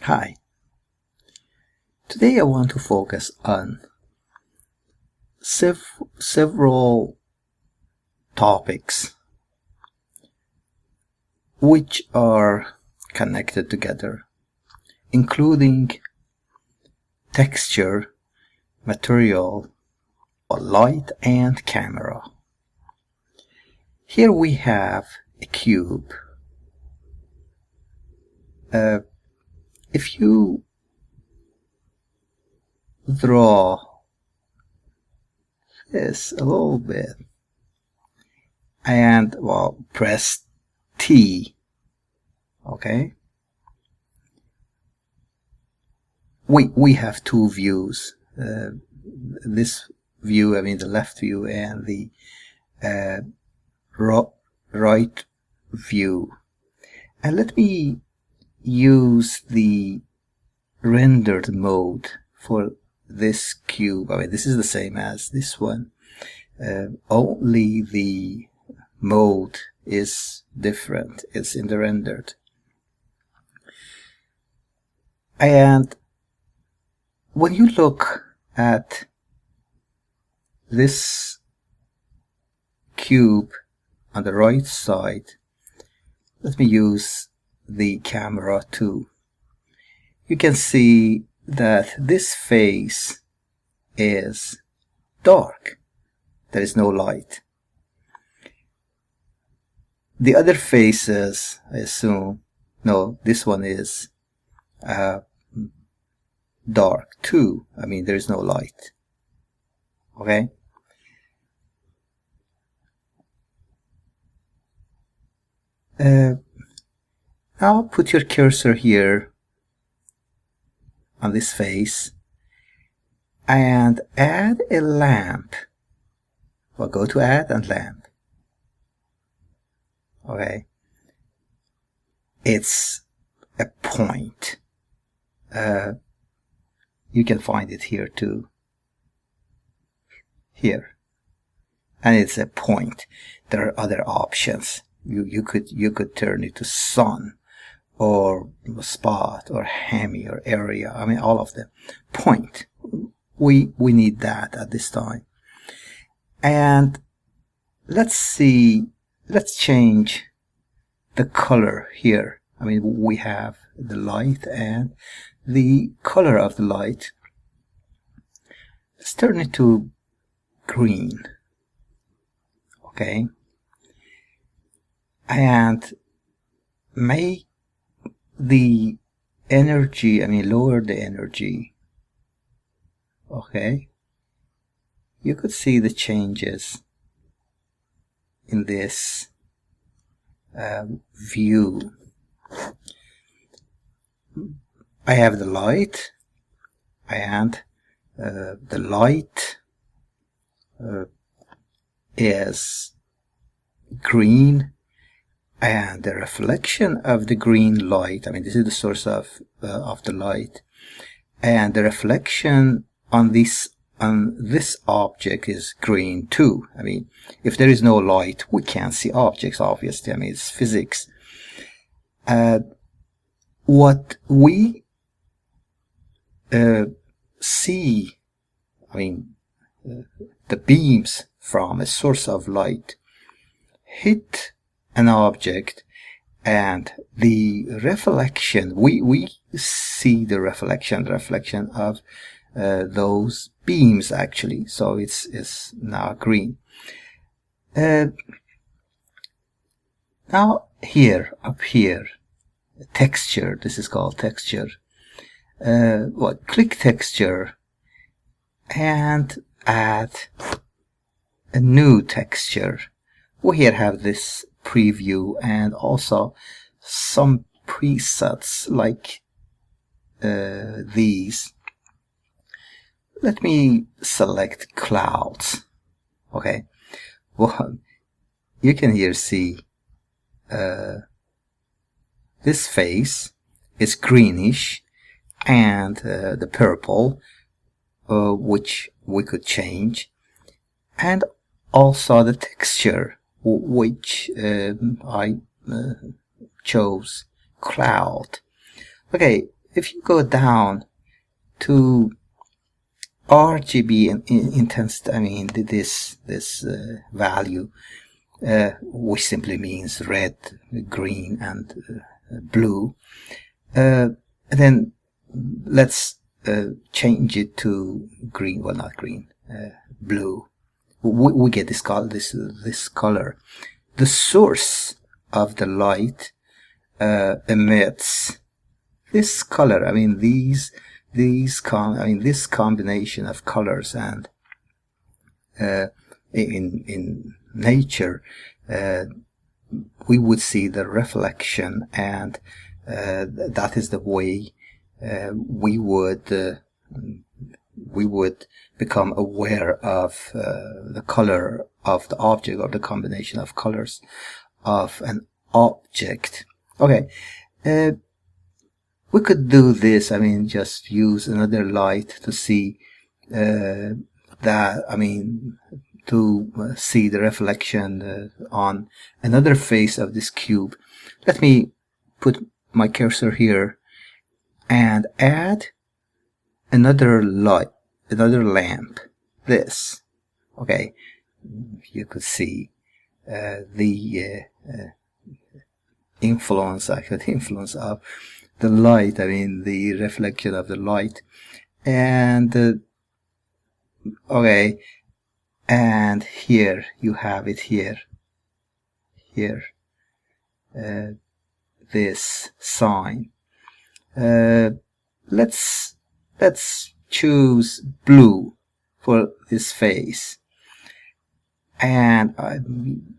Hi. Today I want to focus on several topics which are connected together, including texture, material, light, and camera. Here we have a cube. If you draw this a little bit and press T, okay, we have two views, this view, the left view, and the right view. And let me use the rendered mode for this cube. This is the same as this one, only the mode is different. It's in the rendered. And when you look at this cube on the right side, let me use the camera too. You can see that this face is dark. There is no light. The other faces, I assume, no, this one is dark too. There is no light. Okay? Now put your cursor here on this face and add a lamp. Well, go to add and lamp. Okay. It's a point. You can find it here too. Here. And it's a point. There are other options. You could turn it to sun, or spot, or hemi, or area. All of them. Point. We need that at this time. And let's change the color here. We have the light and the color of the light. Let's turn it to green. Okay. And make the energy, lower the energy. Okay. You could see the changes in this view. I have the light, and the light is green, and the reflection of the green light, this is the source of the light, and the reflection on this object is green too. If there is no light, we can't see objects, obviously. It's physics. What we see, the beams from a source of light hit an object, and the reflection, we see the reflection of those beams actually. So it's now green. Now up here, texture. This is called texture. Click texture and add a new texture. We here have this preview and also some presets like these. Let me select clouds. Okay. Well, you can here see this face is greenish, and the purple, which we could change, and also the texture, which I chose cloud. Okay, if you go down to RGB intensity, I mean this value, which simply means red, green, and blue. Then let's change it to green. Well, not green, blue. We get this color. This color. The source of the light emits this color. I mean this combination of colors, and in nature we would see the reflection, and that is the way we would become aware of the color of the object, or the combination of colors of an object. Okay, we could do this, I mean, just use another light to see that, I mean, to see the reflection on another face of this cube. Let me put my cursor here and add another light, another lamp. This, okay, you could see the influence of the light, I mean the reflection of the light. And okay, and here you have it here this sign. Let's choose blue for this face, and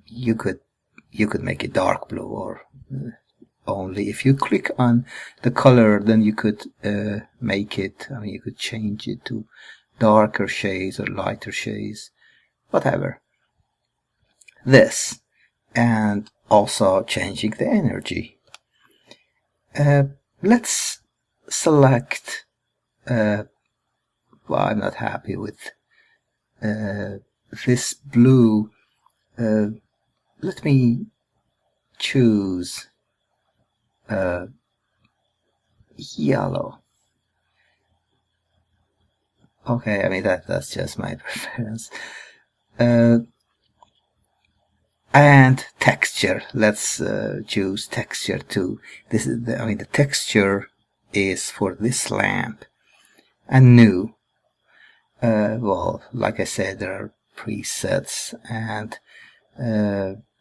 you could make it dark blue, or only if you click on the color, then you could make it, I mean, you could change it to darker shades or lighter shades, whatever. This, and also changing the energy. Let's select, well, I'm not happy with this blue. Let me choose yellow. Okay, I mean that's just my preference. And texture. Let's choose texture too. This is the texture is for this lamp. And new. Well, like I said, there are presets, and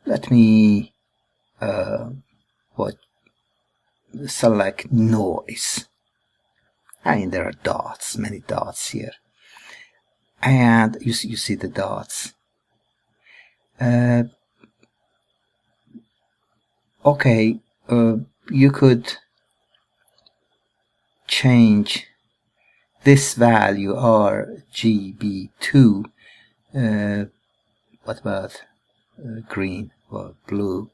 let me select noise. I mean, there are dots, many dots here, and you see the dots. Okay, you could change this value, RGB2. What about green or blue?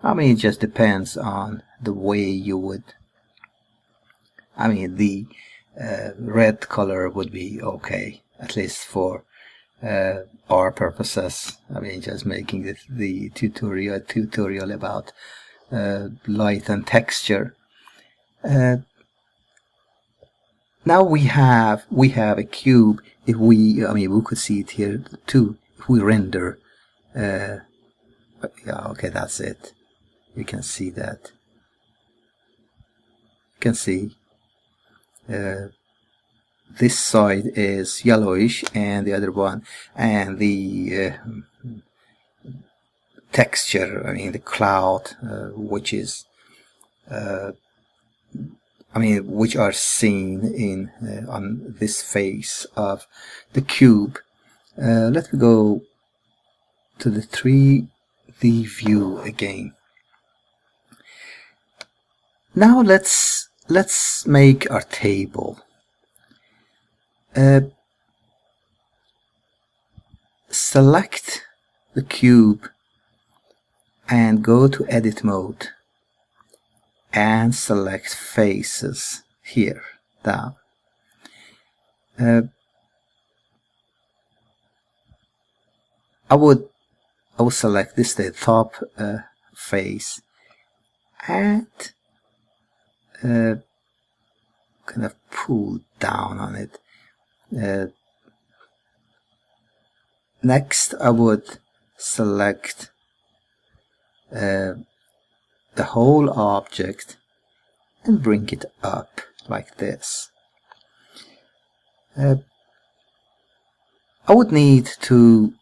I mean, it just depends on the way you would. I mean, the red color would be okay, at least for our purposes. I mean, just making the tutorial about light and texture. Now we have a cube. If we could see it here too. If we render, yeah, okay, that's it. You can see that. You can see this side is yellowish, and the other one, and the texture, I mean the cloud, which is which are seen in on this face of the cube. Let me go to the 3D view again. Now let's make our table. Select the cube and go to edit mode and select faces here down. I would select this, the top face, and kind of pull down on it. Next, I would select the whole object and bring it up like this. I would need to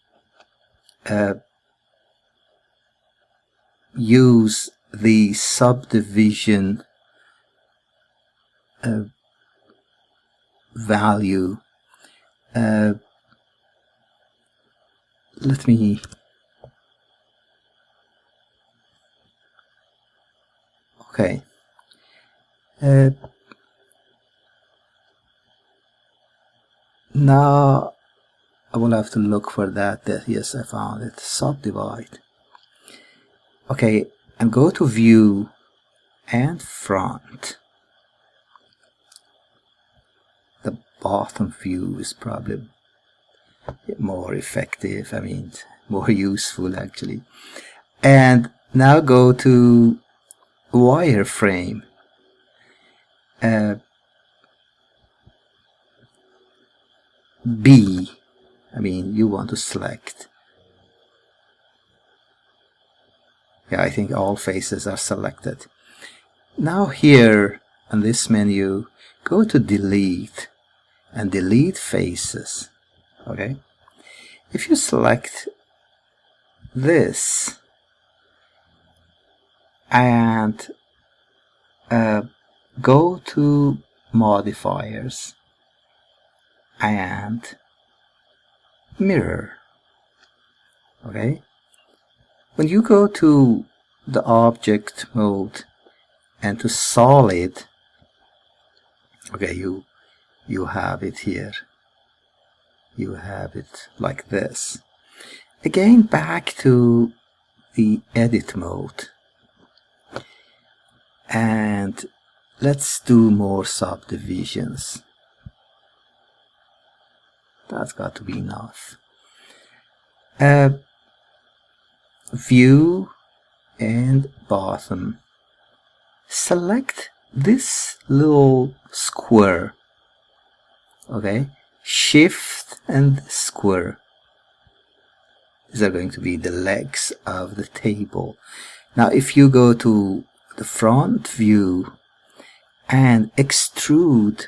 use the subdivision value. Let me okay. Now I will have to look for that. Yes, I found it. Subdivide. Okay, and go to View and Front. The bottom view is probably more effective, I mean more useful actually. And now go to wireframe. B, I mean you want to select. Yeah, I think all faces are selected. Now here on this menu, go to delete and delete faces. Okay, if you select this and go to modifiers and mirror. Okay, when you go to the object mode and to solid, okay, you have it here. You have it like this. Again, back to the edit mode. And let's do more subdivisions. That's got to be enough. View and bottom. Select this little square. Okay, shift and square. These are going to be the legs of the table. Now if you go to the front view and extrude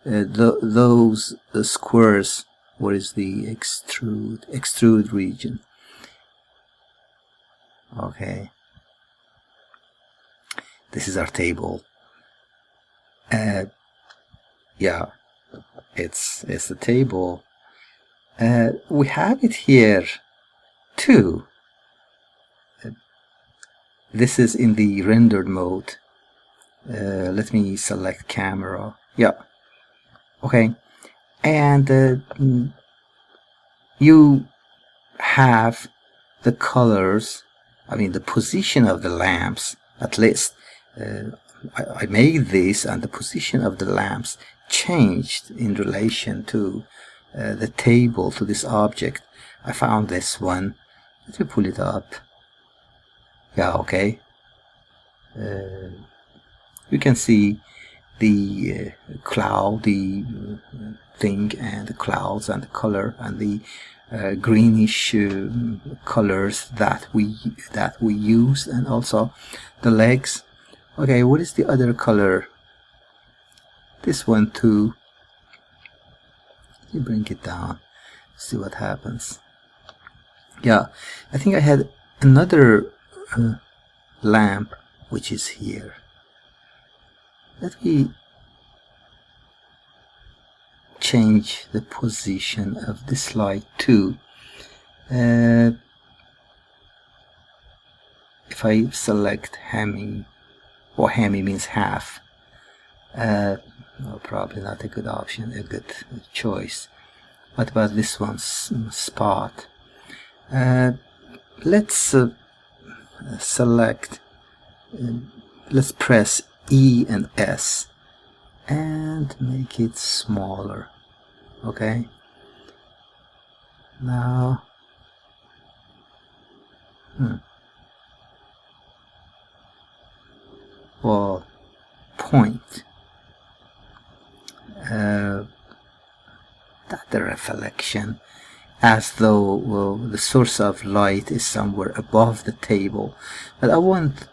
those squares, what is the extrude region? Okay, this is our table. Yeah, it's the table. We have it here too. This is in the rendered mode. Let me select camera. Yeah. Okay. And you have the colors, I mean the position of the lamps, at least. I made this and the position of the lamps changed in relation to the table, to this object. I found this one. Let me pull it up. Yeah, okay. You can see the cloudy thing and the clouds and the color and the greenish colors that we use, and also the legs. Okay, what is the other color? This one too. You bring it down, see what happens. Yeah, I think I had another lamp which is here. Let me change the position of this light too. If I select Hemi, or Hemi means half, no, probably not a good option, a good choice. What about this one's spot? Let's select, let's press E and S and make it smaller. Okay, now well, point. reflection, as though, well, the source of light is somewhere above the table. But I want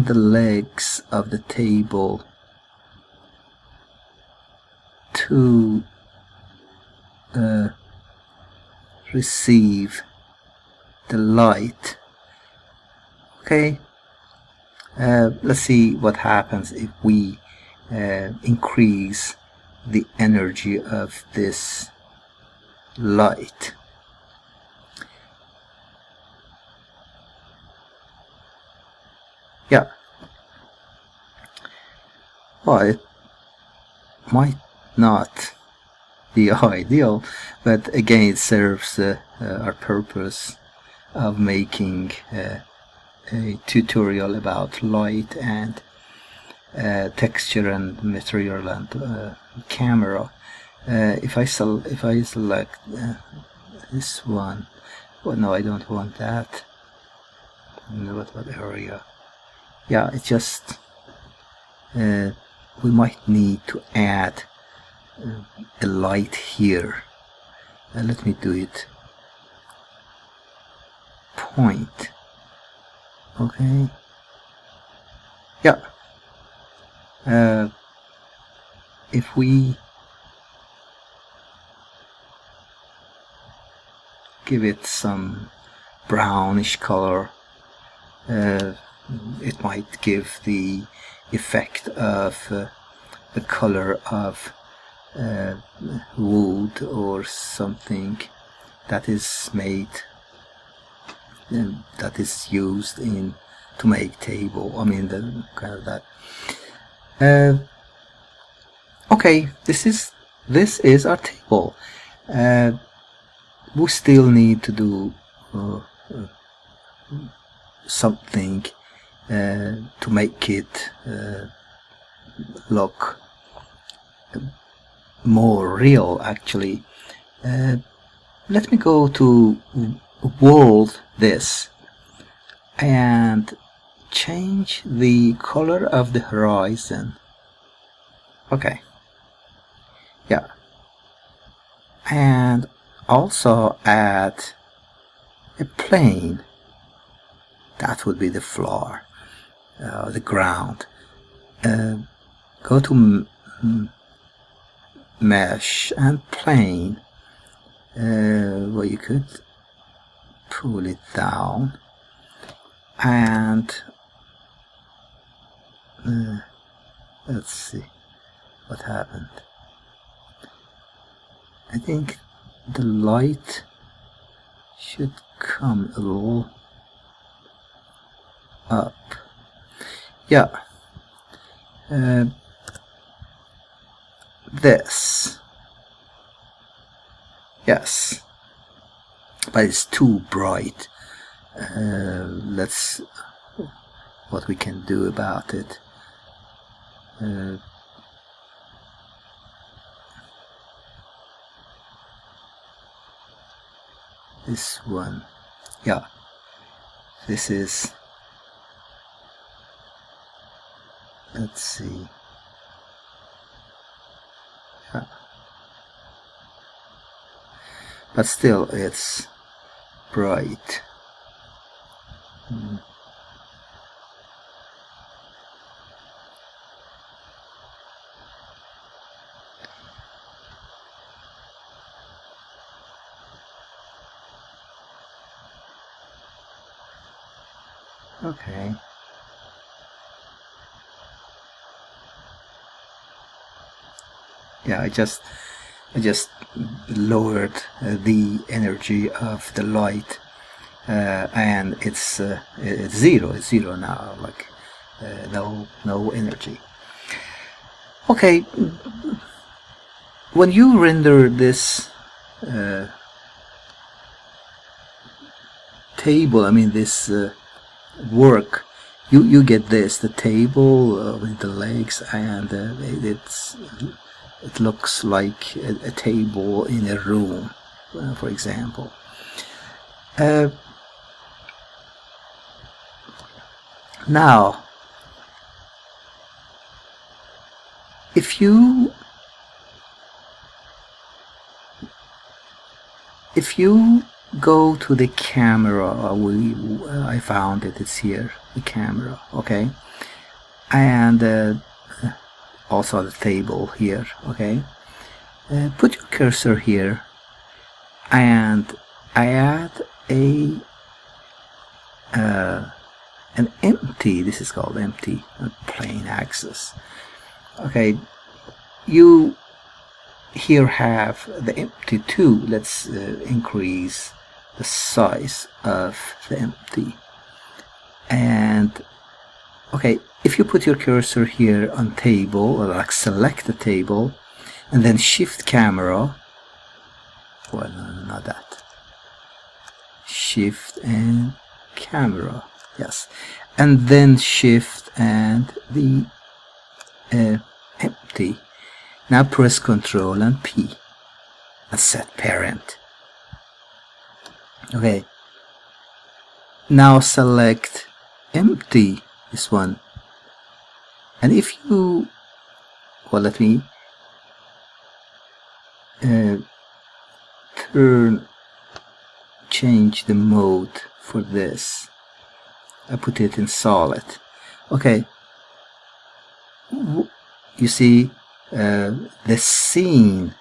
the legs of the table to receive the light. Okay, let's see what happens if we increase the energy of this light. Yeah, well, it might not be ideal, but again it serves our purpose of making a tutorial about light and texture and material and camera. If I select this one, well, no, I don't want that. What area? Yeah, it's just we might need to add a light here. Let me do it point. Okay, yeah, if we give it some brownish color, it might give the effect of the color of wood or something that is made, that is used in to make table. I mean, the kind of that. Okay, this is our table. We still need to do something to make it look more real, actually. Let me go to world this and change the color of the horizon. Okay, yeah, and also add a plane. That would be the floor, the ground. Go to mesh and plane, where you could pull it down, and let's see what happened. I think the light should come a little up. Yeah, this, yes, but it's too bright. Let's what we can do about it. This one, yeah, this is, let's see, yeah, but still it's bright. Okay. Yeah, I just lowered the energy of the light, and it's zero. It's zero now. Like no energy. Okay. When you render this table, I mean this work, you get this, the table with the legs, and it looks like a table in a room, for example. Now, if you if you go to the camera, I found it, it's here, the camera, okay, and also the table here, okay. Put your cursor here, and I add an empty, this is called empty, plain axis. Okay, you here have the empty too. Let's increase the size of the empty. And okay, if you put your cursor here on table, or like select the table, and then shift camera, well, no, not that, shift and camera, yes, and then shift and the empty. Now press Ctrl and P and set parent. Okay, now select empty, this one, and if you, well, let me change the mode for this. I put it in solid. Okay, you see the scene,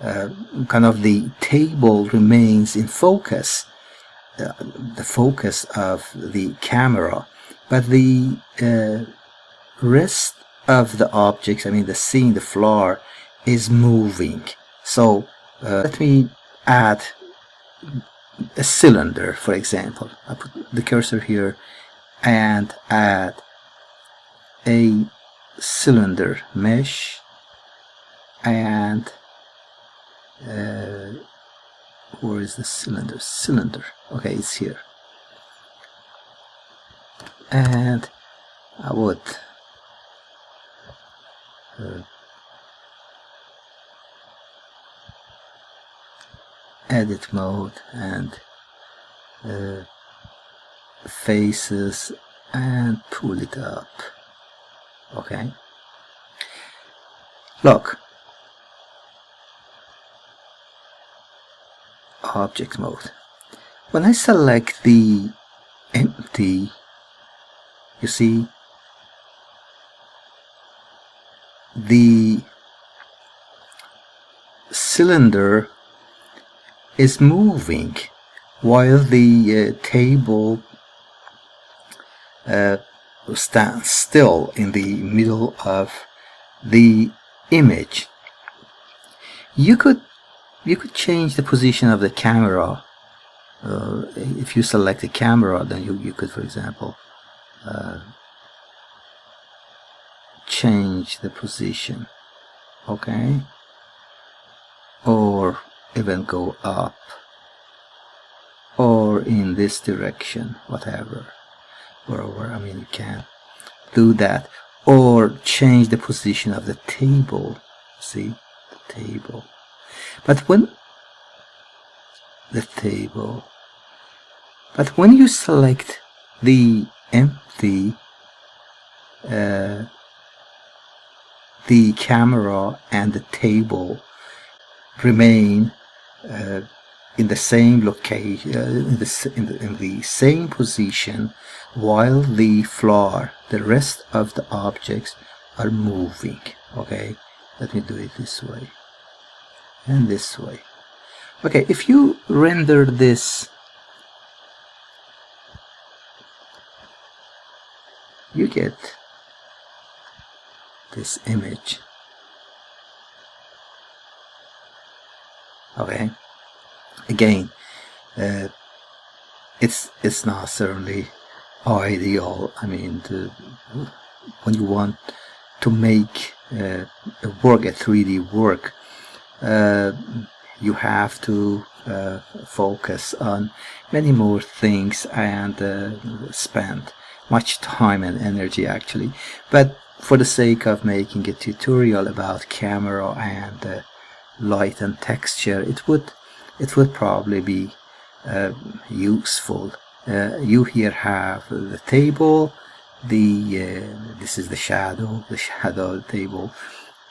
kind of the table remains in focus, the focus of the camera, but the rest of the objects, I mean the scene, the floor, is moving. So let me add a cylinder, for example. I put the cursor here and add a cylinder mesh, and where is the cylinder? Cylinder, okay, it's here. And I would edit mode and faces and pull it up. Okay, look, object mode. When I select the empty, you see the cylinder is moving while the table stands still in the middle of the image. You could change the position of the camera. If you select the camera, then you could, for example, change the position, okay, or even go up or in this direction, whatever, wherever. I mean, you can do that, or change the position of the table. See, the table. But when you select the empty, the camera and the table remain in the same location, in the same position, while the floor, the rest of the objects, are moving. Okay, let me do it this way and this way. Okay, if you render this, you get this image. Okay, again, it's not certainly ideal. I mean, when you want to make a 3D work, you have to focus on many more things and spend much time and energy, actually. But for the sake of making a tutorial about camera and light and texture, it would probably be useful. You here have the table, this is the shadow of the table,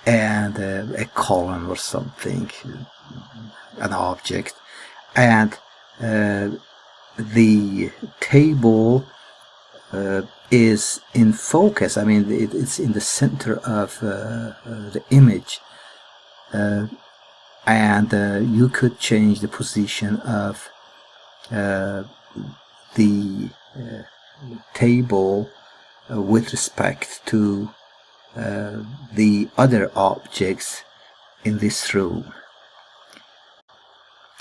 and a column or something, an object, and the table is in focus. I mean, it's in the center of the image, and you could change the position of the table with respect to the other objects in this room.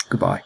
Goodbye.